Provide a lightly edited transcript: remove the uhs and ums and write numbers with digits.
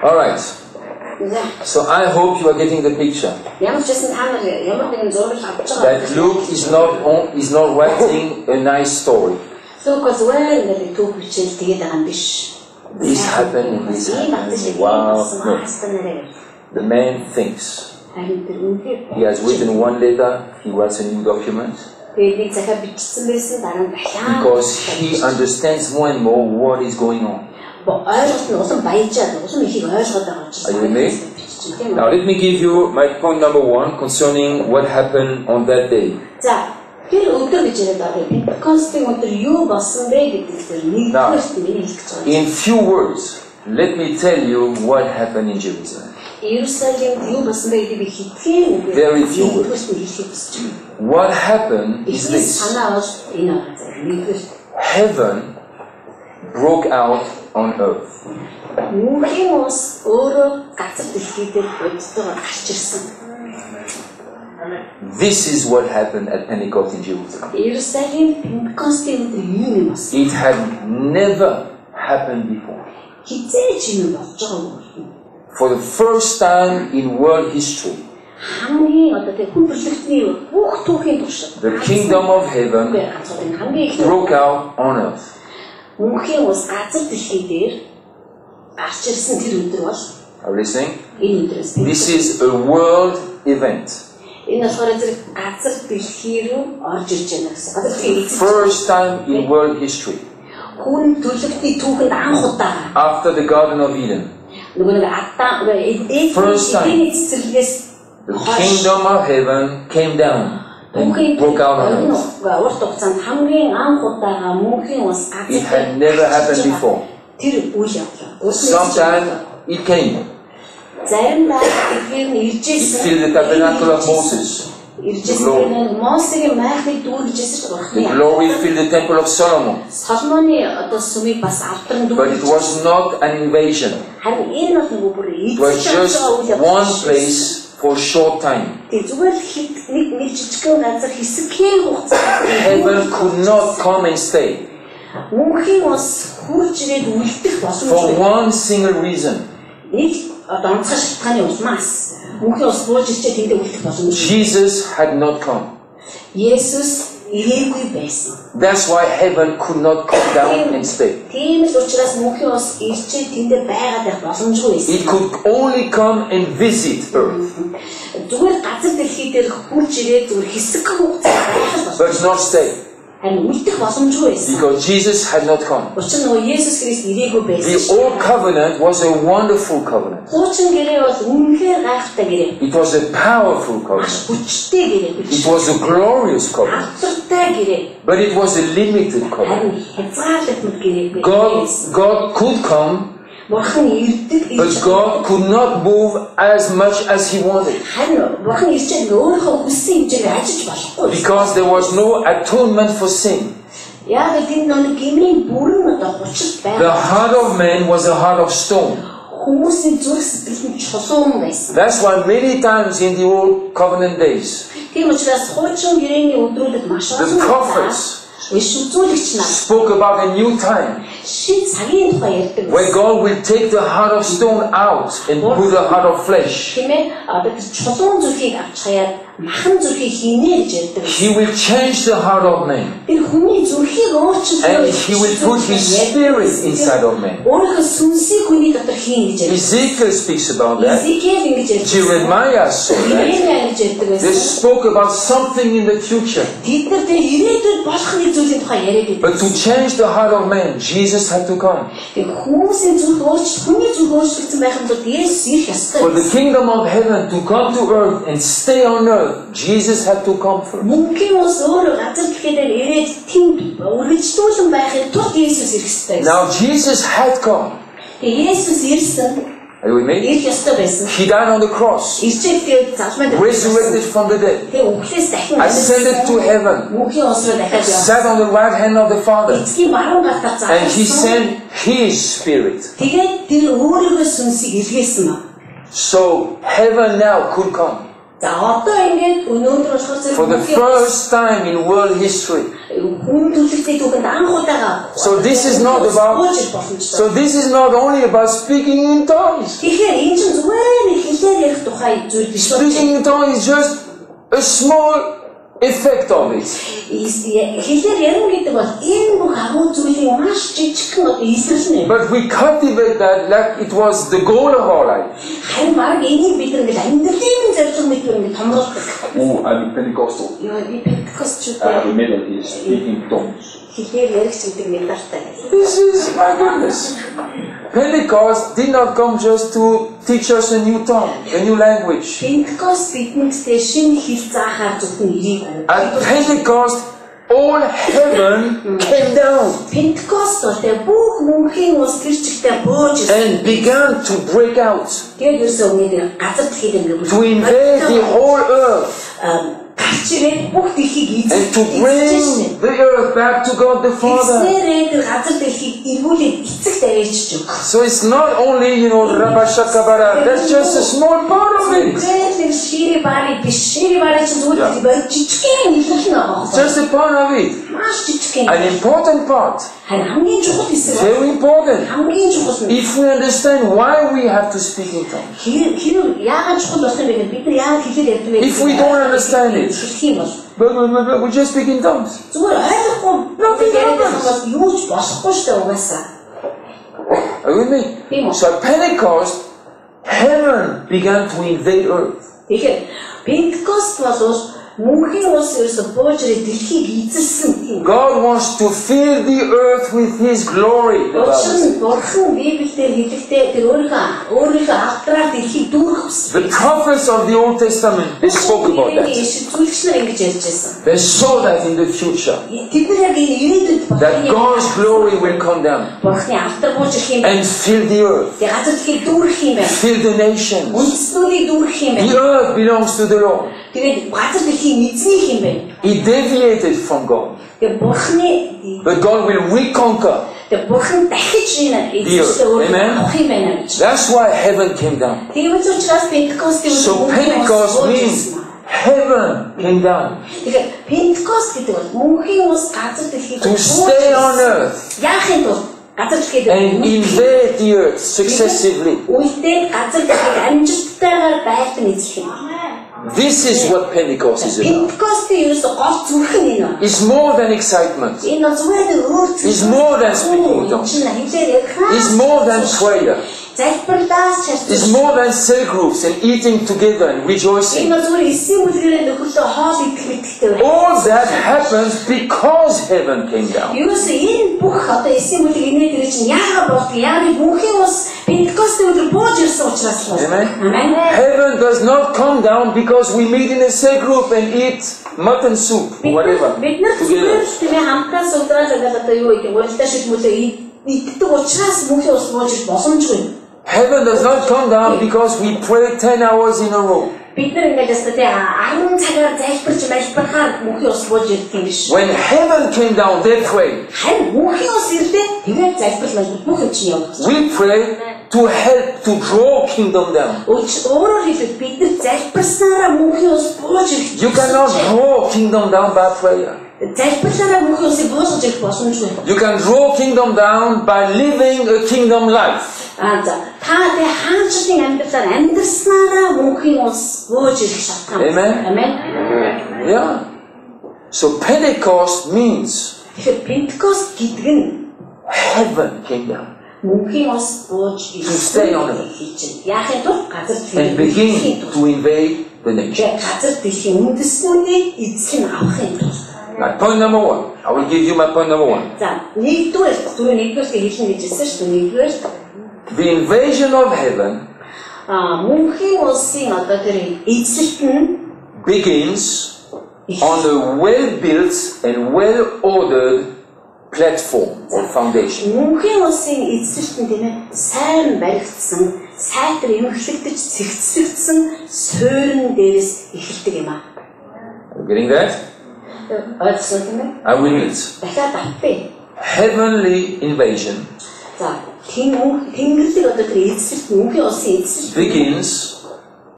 All right. So I hope you are getting the picture. That Luke is not writing a nice story. This happened and this happened. Wow. No. The man thinks. He has written one letter, he writes a new document. Because he understands more and more what is going on. Are you with me? Now let me give you my point number 1 concerning what happened on that day. Now, in few words, let me tell you what happened in Jerusalem. Very few words. What happened is this. Heaven broke out on earth. This is what happened at Pentecost in Jerusalem. It had never happened before. For the first time in world history, the kingdom of heaven broke out on earth. Are you listening? This is a world event. First time in world history. After the Garden of Eden. First time, the kingdom of heaven came down and broke out on earth. It had never happened before. Sometime it came. It filled the tabernacle of Moses. The glory filled the temple of Solomon. But it was not an invasion. It was just one place for a short time. Heaven could not come and stay. For one single reason. Jesus had not come. That's why heaven could not come down and stay. It could only come and visit earth. But not stay. Because Jesus had not come. The old covenant was a wonderful covenant. It was a powerful covenant. It was a glorious covenant. But it was a limited covenant. God could come, but God could not move as much as He wanted. Because there was no atonement for sin. The heart of man was a heart of stone. That's why many times in the old covenant days, the prophets spoke about a new time where God will take the heart of stone out and put a heart of flesh. He will change the heart of man. And He will put His spirit inside of man. Ezekiel speaks about that. Jeremiah saw that. They spoke about something in the future. But to change the heart of man, Jesus had to come. For the kingdom of heaven to come to earth and stay on earth, Jesus had to come first. Now Jesus had come. Are you with me? He died on the cross, resurrected from the dead, ascended to heaven, sat on the right hand of the Father, and He sent His Spirit. So heaven now could come. For the first time in world history, So this is not only about speaking in tongues. Speaking in tongues is just a small effect of it. But we cultivate that like it was the goal of our life. Oh, I'm Pentecostal. The middle is speaking tongues. This is, my goodness. Pentecost did not come just to teach us a new tongue, a new language. At Pentecost, all heaven came down and began to break out, to invade the whole earth. And to bring the earth back to God the Father. So it's not only, Rabashakabara, that's just a small part of it. Just a part of it. An important part. Very important. If we understand why we have to speak in tongues. If we don't understand it, but we just speak in tongues. Nothing happens. Are you with me? So at Pentecost, heaven began to invade earth. God wants to fill the earth with His glory. The prophets of the Old Testament, they spoke about that. They saw that in the future, that God's glory will come down and fill the earth, fill the nations. The earth belongs to the Lord. He deviated from God, but God will reconquer the earth. Amen? That's why heaven came down. So Pentecost means heaven came down to stay on earth and invade the earth successively. This is what Pentecost is about. It's more than excitement. It's more than speaking in tongues. It's more than prayer. It's more than cell groups and eating together and rejoicing. All that happens because heaven came down. Amen. Heaven does not come down because we meet in a cell group and eat mutton soup or whatever together. Heaven does not come down because we pray 10 hours in a row. When heaven came down, they prayed. We pray to help to draw kingdom down. You cannot draw kingdom down by prayer. You can draw kingdom down by living a kingdom life. Amen. Amen. Yeah. So Pentecost means heaven came down to stay on earth and begin to invade the nations. Now, point number one. I will give you my point number one. The invasion of heaven begins on a well-built and well-ordered platform or foundation. Are you getting that? I will read. Heavenly invasion begins